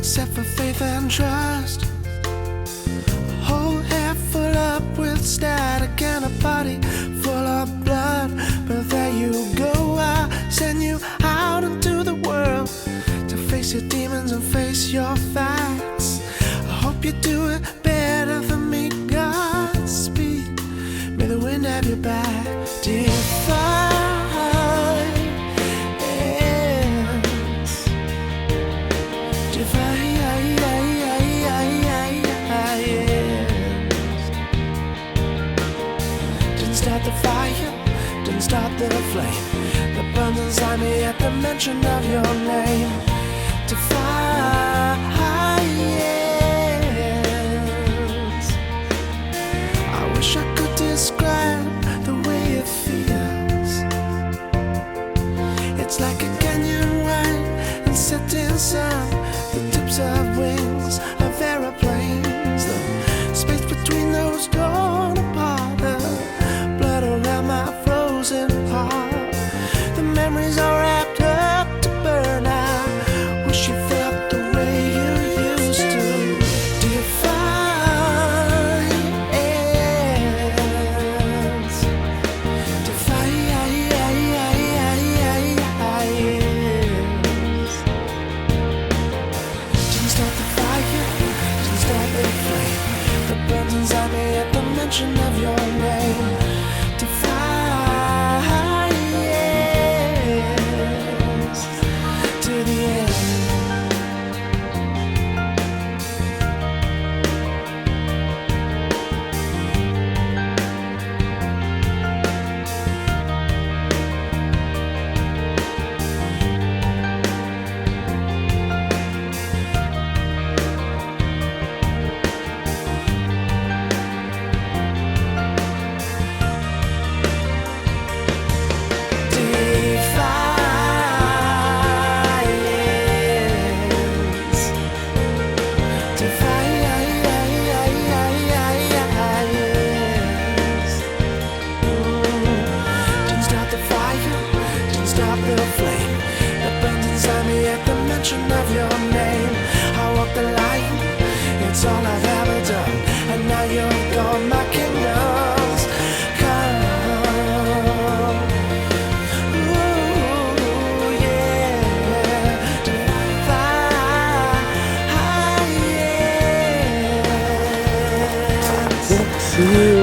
except for faith and trust. A whole head full up with static and a body full of blood. But there you go, I send you out into the world to face your demons and face your facts. I hope you do it better than me, Godspeed. May the wind have your back. Didn't start the fire, didn't start the flame that burns inside me at the mention of your name. Defiance. I wish I could describe the way it feels. It's like a canyon wide and setting sun, the tips of wings of aeroplanes, the space between those torn apart, the blood around my frozen heart. The memories are wrapped up to burn. I wish you felt the way you used to. Defiance. Defiance. Didn't start the fire, didn't start the flame that burns inside me at the mention of your name. Defiance to the end. Of your name, I walk the line, it's all I've ever done, and now you've got my kingdoms come. Ooh, yeah. Defiance.